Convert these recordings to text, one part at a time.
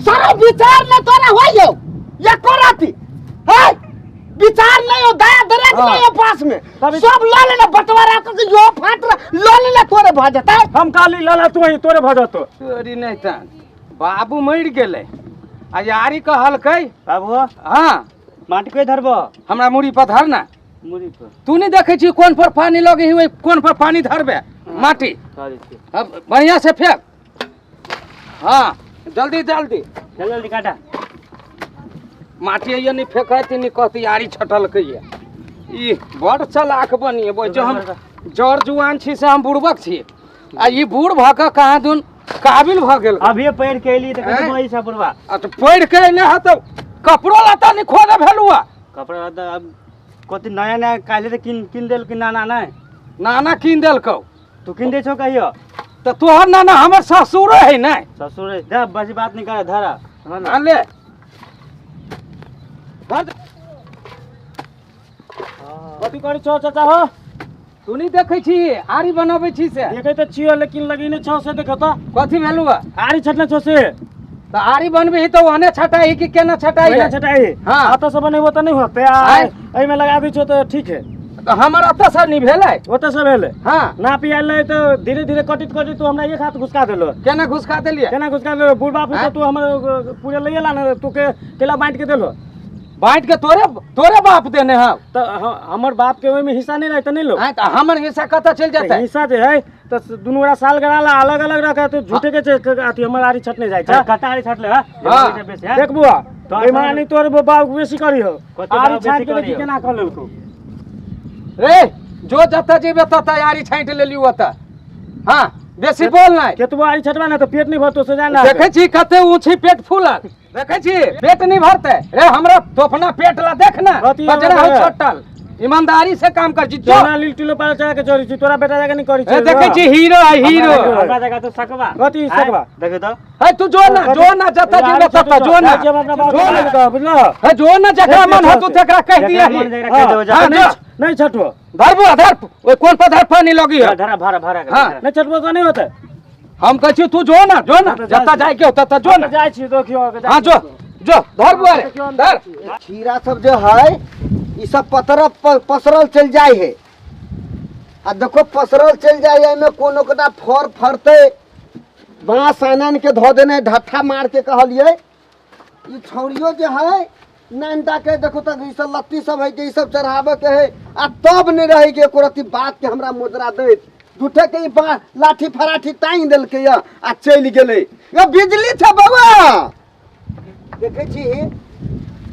सारा विचार न तोरा होइयो ये कोराती है विचार नहीं हो दया दरेक नहीं हो पास में सब ला लेना बंटवारा के यो फाट ला लेना तोरे भ जता हम काली लाला तू ही तोरे भ जतो तोरी नहीं त बाबू मर गेले आ यारी कहल कई बाबू हां माटी के धरबो हमरा मुड़ी पर धर ना मुड़ी पर तू नहीं देखे छी कौन पर पानी लगे हुए कौन पर पानी धरबे माटी अब बढ़िया से फेंक हाँ जल्दी जल्दी जल्दी काटा माटी ये नहीं फेंका नहीं कहती यारी छटल कहिए ई बड़ चलाक बनिए जो हम जड़ जुआन छी से हम बुड़बक छी आ ई बूढ़ भ के कहां दुन काबिल भ गेल अभी पढ़ के एली त कते पैसा पुरवा आ तो पढ़ के ने ह तो कपड़ो लता नहीं खोदे भेलुआ कपड़ा लता अब कति नया नया काले त किन देल कि नाना नहीं नाना किन देल कौ तू किन दे छो कहियो तो तोहर नाना हमर ससुर है नहीं ससुर जा बस बात नहीं करे धरा हाँ ले कथी करै छौ चाचा हो तू नहीं देखे छी आरी बनाबे छी से देखे त छियो लेकिन लगिने छौ से देख त कथी भेलुआ आरी छटने छौ से तो आरी बनबे तो ओने छटाई कि केना छटाई पहले छटाई हाँ। हाथ से बनेबो त नहीं होते एई में लगा दै छौ त ठीक है तो हमर अत से नहीं भेलै ओते से भेले हां ना पियाले तो धीरे धीरे कटित तू हमरा एक हाथ घुसका देलो केना घुसका देलिए केना घुसका देलो बूढ़ बाप तो तू हमर पूरे लइए ला ना तू के केला बांट के देलो बांट के तोरे बाप देने हम तो हमर बाप के ओइ में हिस्सा नहीं रहता नहीं लो हां तो हमर हिस्सा कत चल जाता है हिस्सा जे है तो दुनु वाला साल गराला अलग अलग रखा तो झूठे के अथी हमर आरी छटने जाय छै कटा आरी छटले हां देख बुआ तो एई मानी तोर बाप बेसी करी हो आरी छाट के देखि केना कर लेलको रे जो जता जेबे तता यारी छांट लेली ओता हां बेसी बोल नहीं केतबो आरी छटवा ना तो पेट नहीं भरतो से जाना देखे छी कते ऊंची पेट फूलल देखे छी पेट नहीं भरते रे हमरा तोफना पेट ला देखना बजरा हो छटल ईमानदारी से काम कर जी जो ना लिलटिलो पाल चढ़ा के चोरी छी तोरा बेटा जगह नहीं करी छी देखे छी हीरो है हीरो हमरा जगह तो सकवा कथि सकवा देखे तो है तू जो ना जता जीवे तता जो ना जब अपना बाप बुझलो है जो ना जकरा मन हो तू तेकरा कह दिया ही नहीं छटो धरबो धर ओए कौन पर धर पानी लगी है धरा भरा भरा नहीं छटबो तो नहीं होता हम कह छी तू जो ना जता जाए के होता जो ना जाय छी देखियो हां जो धर बुआरे धर खीरा सब जो है ई सब पसरल चल जाए है आ देखो पसरल चल जाए है में कोनो कदा फर फरते बांस आनन के धो देने ढट्ठा मार के कहलिए ई छौरियो जो है नंदा के देखो तक ई सब लत्ती सब है के ई सब चढ़ावे के है आ तब नहीं रही के कोरती बात के हमरा मुद्रा दे झूठे के लाठी फराठी टांग देल के आ चल गेले ये बिजली छ बाबा देखे छी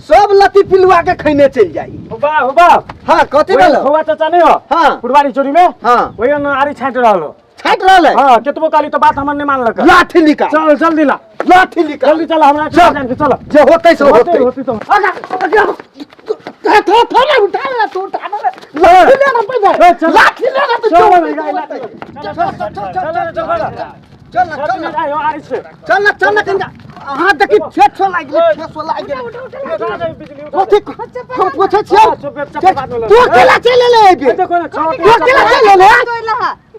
सब लती पिलुआ के खैने चल जाई हुबा हां कथि भेल हुबा चाचा नहीं हो हां पुरवारी चोरी में हां ओय आरी छाट रहलो छाट रहले हां केतबो काली तो बात हमर नहीं मानलक लाठी निकाल चल जल्दी ला लाठी निकाल जल्दी चल हमरा जान के चल जे होतै से होतै होती तो थोड़ा उठा ले तू उठा ले लाठी ले ना पैदा लाठी ले ना तो चल चल कंजा हां देखि छेछ लाग गेल कथि हम पूछे छियै तू केला चले ले बे देखो ना तू केला चले ले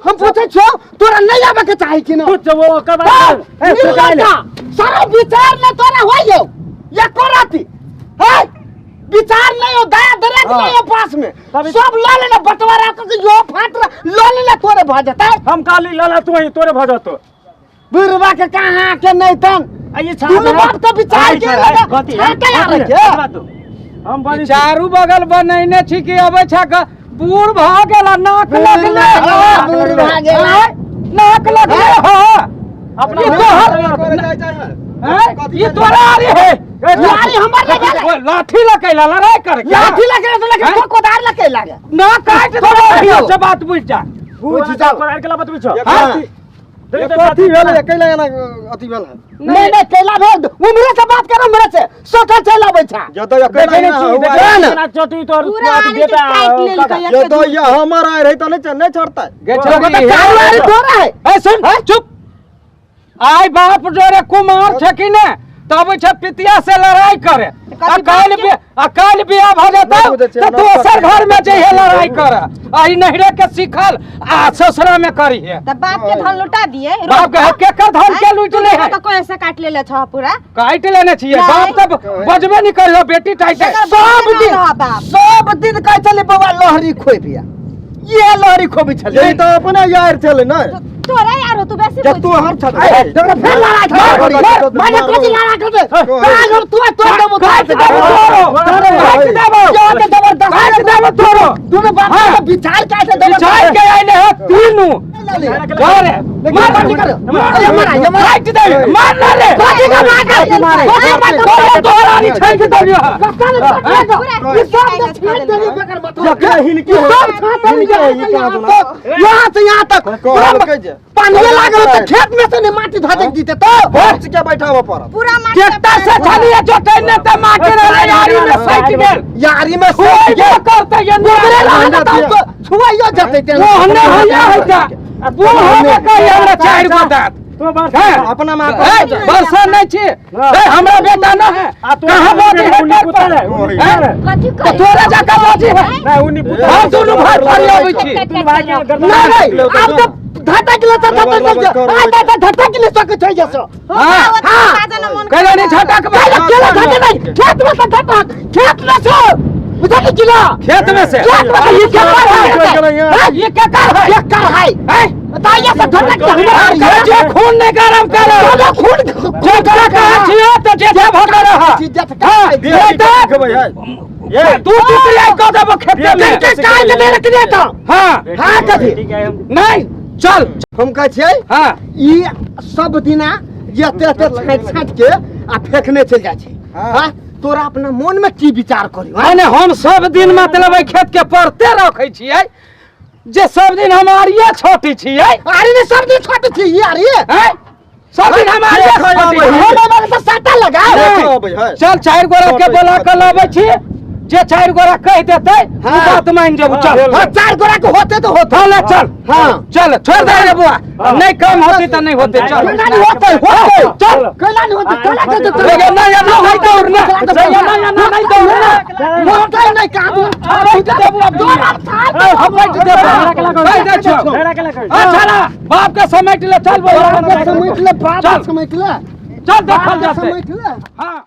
हम पूछे छियै तोरा नहीं आवे के चाहि कि ना वो कब सारा विचार में तोरा होइयो या कोराती है विचार नहीं हो दया दरेक नहीं हो पास में सब ला लेना बंटवारा के यो फाट ला लेना तोरे भ जता हम काली लाला तू ही तोरे भ जतो बुरबा के कहां के नहीं तन ये तू बात तो विचार के लगा छाटे यार के हम बनी चारू बगल बनैने छी कि अबै छ बूढ़ भ गेला नाक लगले बूढ़ भ गेला नाक लगले हां अपना ये तोरा आरी है यारी हमर लगे लाठी लकैला लड़ाई कर लाठी लगे तो लगे कोदार लगे लागे ना काट दो से बात बुझ जा बुझ जा कोदार के ला बत पूछो हां कथि भेले अकेला ना अथि भेल नहीं केला भेल उमरे से बात करो मेरे से सोचा चल आबै छ जो तो अकेला ना चोटी तोर बेटा जो तो ये हमर आए रही तो नहीं छोड़ता गे तोरा है ए सुन चुप आय बाप जोरे कुमार छ कि ने तब छे पितिया से लड़ाई करे अकाल बियाह भ जाता तो दोसर घर में जे लड़ाई करे आई नहरे के सिखल आ ससुरा में करी है तब बाप के धन लुटा दिए बाप के कर धन के लूट ले है तो कोई ऐसे काट ले छ पूरा काट लेने छिए बाप तब बजबे नहीं करियो बेटी टाइट सब दिन कह चले बाबा लहरी खोइ बिया ये लहरी खोबी चले ये तो अपने यार चले ना तोरा यार हो तू बेसी जब तू हम छत जब फिर लड़ा था माने कोची लड़ा कर दे काग हम तू तो मुताज दे तोरो तूने बात का विचार कैसे दे विचार के आइले हो तीनू अरे मार काट दे मार ना रे कोची का मार तोरा नहीं छाई दे ये सब छाट दे बेकर मत हिल के यहां से यहां तक पानी लागल त खेत में से ने माटी धदक दीते तो बच के बैठावा पर पूरा माटी ट्रैक्टर से चलिए जोतने त माटी रे यारी में सट गेल यारी में सट ये करते ये नरे रहना तो छुआइयो जते ते वो हने होया होता वो हने कहि हमरा चार बतात तो बस अपना मां बरसा नहीं छी ए हमरा बेटा न है कहां बाजी है पुतल है कथि तो थोड़ा जाका बाजी है नहीं उन्हीं पुतल हम दोनों भाई पर आबै छी तुम भाई के नहीं अब तो धटक ले तो धटक ले सके छै जसो हां कहले नहीं झटक केला धटक नहीं खेत में से धटक खेत में से बुझा के किला खेत में से ये क्या है ये क्या कर है ये कर है बताइए से धटक के हमारा जे खून नहीं गरम करे खून जे करा कहा छिए तो जे भगा रहा इज्जत का भाई ये तू आई को देबो खेत में काय के मेरे के तो हां हां कथि नहीं चल हम कह छियै हां ई सब दिना जते छाट छाट के आ फेंकने चल जाय छै हां तोरा अपना मन में की विचार करियो माने हम सब दिन मतलब खेत के परते रखै छियै जे सब दिन हमारिए छोटी छियै अरे ने सब दिन छोटी छी यार ये हैं सब दिन हमारिए छोटी हम तो साटा लगा चल चार गोरा के बोला के लाबै छी जे चार गोरा कह देते हाँ। बात मान जब चल हां चार गोरा के होते तो होते चल चल हां चल छोड़ दे रे बुआ नहीं काम होती तो नहीं होते चल नहीं होते चल कैला नहीं होते चला के तो लगे ना या नहीं दौड़ना या नहीं दौड़ना होते नहीं काम बैठ दे बुआ हम बैठ दे बैठ दे छो चला बाप का समेट ले चल बुआ समेट ले बाप समेट ले चल देखल जाते समेट ले हां